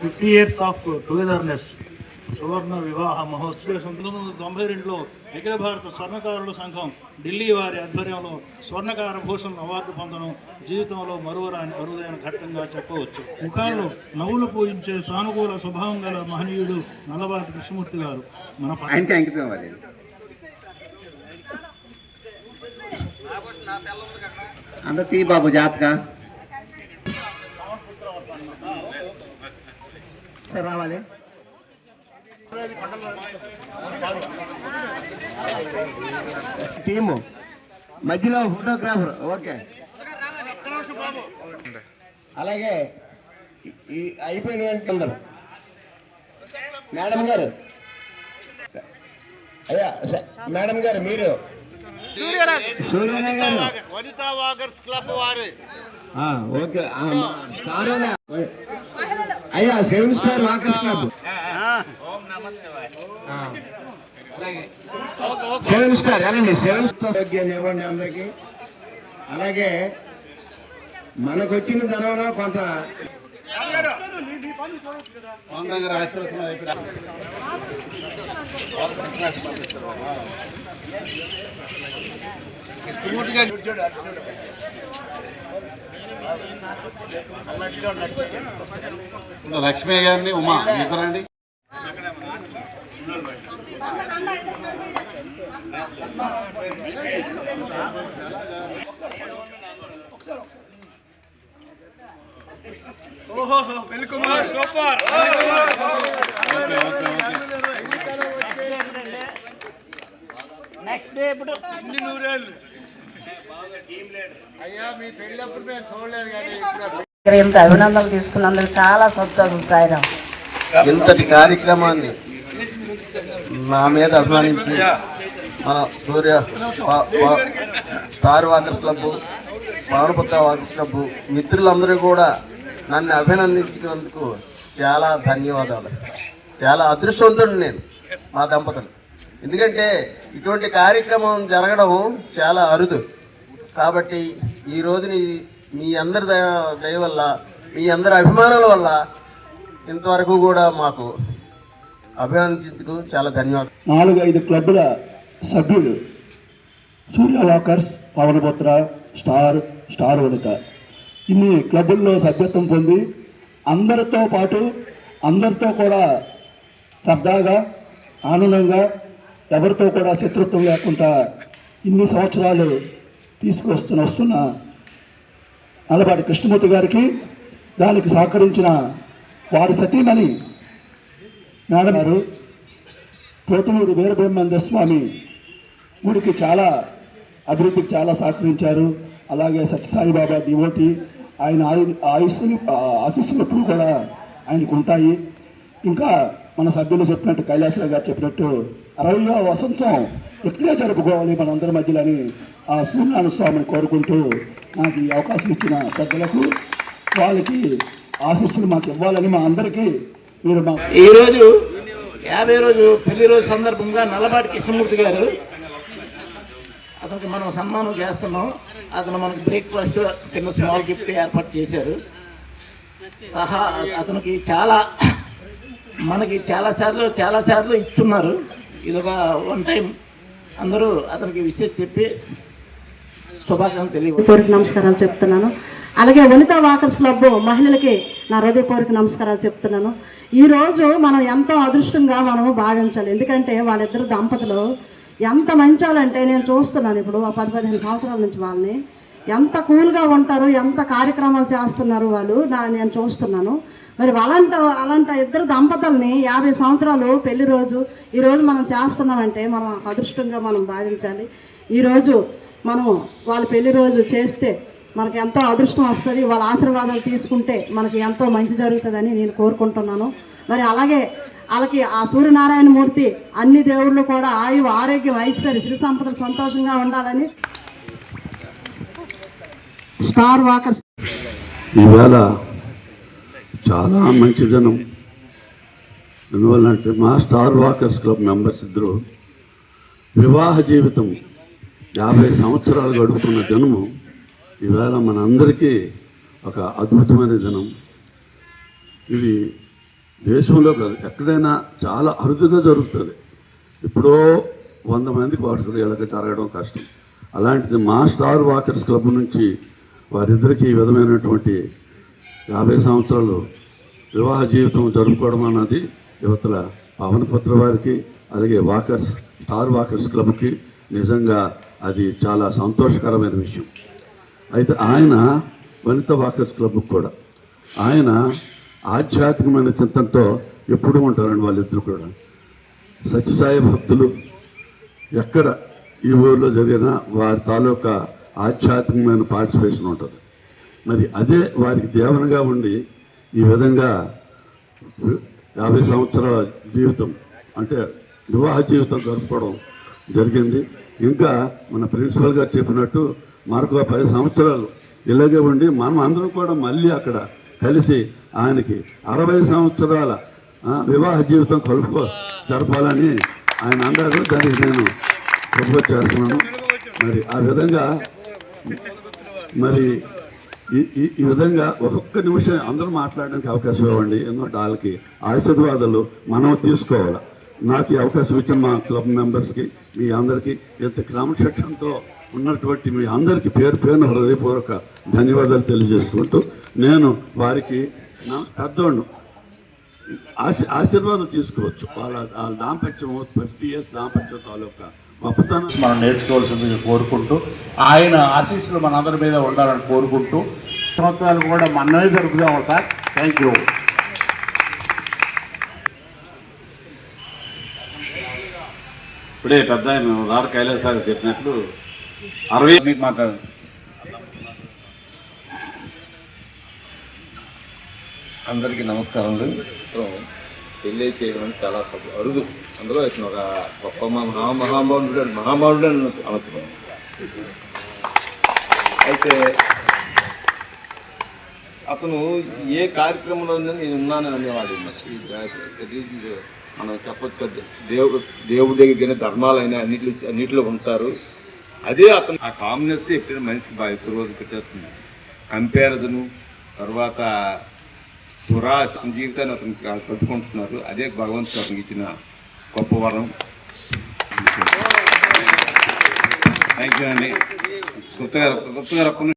50 years of togetherness. సువర్ణ వివాహ మహోత్సవం 1992లో అఖిల భారత స్వర్ణకారుల సంఘం ఢిల్లీ వారి ఆధ్వర్యంలో స్వర్ణకార భూషణ్ అవార్డు పొందడం జీవితంలో మరువరాని అరుదైన ఘట్టంగా చెప్పవచ్చు. ముఖాల్లో నవ్వులు పూయించే సానుకూల స్వభావం గల మహనీయుడు నల్లబాటి కృష్ణమూర్తి గారు మన అంత తీ బాబు జాతక రావాలి. టీము మధ్యలో ఫోటోగ్రాఫర్. ఓకే, అలాగే అయిపోయిన అందరు మేడం గారు, అయ్యా మేడం గారు మీరు సూర్యరాయ్ గారు వనితా వాకర్స్ క్లబ్ వారు. ఓకే స్టార్ అయ్యా 7 స్టార్ వాకర్స్ క్లబ్ 7 స్టార్ వెళ్ళండి. 7 స్టార్ ఇవ్వండి అందరికి. అలాగే మనకు వచ్చిన ధనంలో కొంత లక్ష్మీ గారిని ఉమా ఇద్దరండి. ఓహో వెల్కమ్ సూపర్. నెక్స్ట్ డే ఇప్పుడు ఇన్ని నూరేళ్ళు అయ్యా మీ పెళ్ళప్పుడు మేము చూడలేదు కానీ ఇంత అభినందనలు తీసుకున్నందుకు చాలా సంతోషం సాయిరాం. ఇంతటి కార్యక్రమాన్ని నా మీద అభిమానించి మన Surya star walkers club, Pavanaputra walkers club మిత్రులందరూ కూడా నన్ను అభినందించినందుకు చాలా ధన్యవాదాలు. చాలా అదృష్టవంతుడు నేను మా దంపతులు. ఎందుకంటే ఇటువంటి కార్యక్రమం జరగడం చాలా అరుదు. కాబట్టి ఈ రోజుని మీ అందరి దయ వల్ల, మీ అందరి అభిమానాల వల్ల ఇంతవరకు కూడా మాకు అభినందించుకు చాలా ధన్యవాదాలు. 4-5 క్లబ్బుల సభ్యులు సూర్య వాకర్స్, పవనపుత్ర, స్టార్ వనిత ఇన్ని క్లబ్బుల్లో సభ్యత్వం పొంది అందరితో పాటు అందరితో కూడా సరదాగా ఆనందంగా ఎవరితో కూడా శత్రుత్వం లేకుండా ఇన్ని సంవత్సరాలు వస్తున్న నల్లబాటి కృష్ణమూర్తి గారికి, దానికి సహకరించిన వారి సతీమణి మేడం గారు, పోతులూరు వీరబ్రహ్మేంద్ర స్వామి గుడికి చాలా అభివృద్ధికి చాలా సహకరించారు. అలాగే సత్యసాయిబాబా డివోటి, ఆయన ఆశీస్సులు ఎప్పుడు కూడా ఆయనకు ఉంటాయి. ఇంకా మన సభ్యులు చెప్పినట్టు, కైలాసరావు గారు చెప్పినట్టు 60వ వసంతం ఇక్కడే జరుపుకోవాలి మనందరి మధ్యలోని ఆ సూర్యనారాయణ స్వామిని కోరుకుంటూ నాకు ఈ అవకాశం ఇచ్చిన పెద్దలకు, వాళ్ళకి ఆశీస్సులు మాకు ఇవ్వాలని మా అందరికీ మీరు ఈరోజు 50 రోజు పెళ్లి రోజు సందర్భంగా నల్లబాటి కృష్ణమూర్తి గారు అతనికి మనం సన్మానం చేస్తున్నాం. అతను మనకి బ్రేక్ఫాస్ట్, చిన్న స్మాల్ గిఫ్ట్ ఏర్పాటు చేశారు. అతనికి మనకి చాలాసార్లు ఇచ్చున్నారు. ఇదొక 1 టైం. అందరూ అతనికి విషయం చెప్పి శుభాకాంక్షలు తెలియపూర్వక నమస్కారాలు చెప్తున్నాను. అలాగే వనితా వాకర్స్ క్లబ్ మహిళలకి నా హృదయపూర్వక నమస్కారాలు చెప్తున్నాను. ఈరోజు మనం ఎంతో అదృష్టంగా మనము భావించాలి. ఎందుకంటే వాళ్ళిద్దరు దంపతులు ఎంత మంచాలంటే, నేను చూస్తున్నాను ఇప్పుడు 10-15 సంవత్సరాల నుంచి వాళ్ళని ఎంత కూల్గా ఉంటారు, ఎంత కార్యక్రమాలు చేస్తున్నారు వాళ్ళు, నేను చూస్తున్నాను. మరి అలాంటి ఇద్దరు దంపతుల్ని 50 సంవత్సరాలు పెళ్లి రోజు ఈరోజు మనం చేస్తున్నామంటే మనం అదృష్టంగా మనం భావించాలి. ఈరోజు మనం వాళ్ళ పెళ్లి రోజు చేస్తే మనకు ఎంతో అదృష్టం వస్తుంది. వాళ్ళ ఆశీర్వాదాలు తీసుకుంటే మనకి ఎంతో మంచి జరుగుతుందని నేను కోరుకుంటున్నాను. మరి అలాగే వాళ్ళకి ఆ సూర్యనారాయణమూర్తి అన్ని దేవుళ్ళు కూడా ఆయువు, ఆరోగ్యం, ఐశ్వర్య, శ్రీ సంపదలు సంతోషంగా ఉండాలని స్టార్ వాకర్స్ ఈవేళ చాలా మంచి దినం. ఎందువల్లంటే మా స్టార్ వాకర్స్ క్లబ్ మెంబర్స్ ఇద్దరు వివాహ జీవితం 50 సంవత్సరాలు గడుపుతున్న దినము ఈవేళ మనందరికీ ఒక అద్భుతమైన దినం. ఇది దేశంలో కాదు ఎక్కడైనా చాలా అరుదుగా జరుగుతుంది. ఇప్పుడో 100 మందికి వాడుకుని ఇలాగ జరగడం కష్టం. అలాంటిది మా స్టార్ వాకర్స్ క్లబ్ నుంచి వారిద్దరికీ ఈ విధమైనటువంటి 50 సంవత్సరాలు వివాహ జీవితం జరుపుకోవడం అన్నది యువతల పవనపుత్ర వారికి అలాగే స్టార్ వాకర్స్ క్లబ్కి నిజంగా అది చాలా సంతోషకరమైన విషయం. అయితే ఆయన వనిత వాకర్స్ క్లబ్కి కూడా ఆయన ఆధ్యాత్మికమైన చింతనతో ఎప్పుడూ ఉంటారండి వాళ్ళిద్దరు కూడా. సత్యసాయి భక్తులు ఎక్కడ ఈ ఊరిలో జరిగినా వారి తాలూకా ఆధ్యాత్మికమైన పార్టిసిపేషన్ ఉంటుంది. మరి అదే వారికి దేవనగా ఉండి ఈ విధంగా 50 సంవత్సరాల జీవితం అంటే వివాహ జీవితం గడుపుకోవడం జరిగింది. ఇంకా మన ప్రిన్సిపల్ గారు చెప్పినట్టు మరొక 10 సంవత్సరాలు ఇలాగే ఉండి మనం అందరం కూడా మళ్ళీ అక్కడ కలిసి ఆయనకి 60 సంవత్సరాల వివాహ జీవితం జరపాలని ఆయన అన్నారు. దానికి నేను ప్రపోజ్ చేస్తున్నాను. మరి ఆ విధంగా మరి ఈ విధంగా ఒక్కొక్క నిమిషం అందరూ మాట్లాడడానికి అవకాశం ఇవ్వండి. ఎందుకంటే వాళ్ళకి ఆశీర్వాదాలు మనం తీసుకోవాలి. నాకు ఈ అవకాశం ఇచ్చిన మా క్లబ్ మెంబర్స్కి మీ అందరికీ ఇంత క్రమశిక్షణతో ఉన్నటువంటి మీ అందరికీ పేరు పేరున హృదయపూర్వక ధన్యవాదాలు తెలియజేసుకుంటూ నేను వారికి నా పెద్దోళ్ళు ఆశీర్వాదాలు తీసుకోవచ్చు. వాళ్ళ దాంపత్యం 50 years దాంపత్యం తాలూకా గొప్పతనం మనం నేర్చుకోవాల్సిందిగా కోరుకుంటూ ఆయన ఆశీస్సులు మనందరి మీద ఉండాలని కోరుకుంటూ సంవత్సరాలు కూడా మనమే జరుపుదాం సార్. Thank you. ఇప్పుడే పెద్ద ఆయన రాడు కైలాస్ సార్ చెప్పినట్లు 60 మీకు మాట్లాడండి. అందరికీ నమస్కారం. పెళ్ళి చేయడం చాలా అరుదు. అందులో ఇతను ఒక గొప్ప మహామహానుడు అని అనుతున్నాను. అయితే అతను ఏ కార్యక్రమంలో నేను ఉన్నానని అనేవాడు. మనం చెప్పచ్చు కదా, దేవుడి దగ్గర ధర్మాలైనా అన్నిటిలో ఉంటారు. అదే అతను ఆ కామ్నెస్ ఎప్పుడైనా మనిషికి బాగా ఎక్కువ రోజు పెట్టేస్తుంది. కంపారిజను తర్వాత దురాశ జీవితాన్ని అతను కట్టుకుంటున్నారు. అదే భగవంతుడు అతనికి ఇచ్చిన గొప్ప వరం. థ్యాంక్ యూ అండి. గుప్తా గారు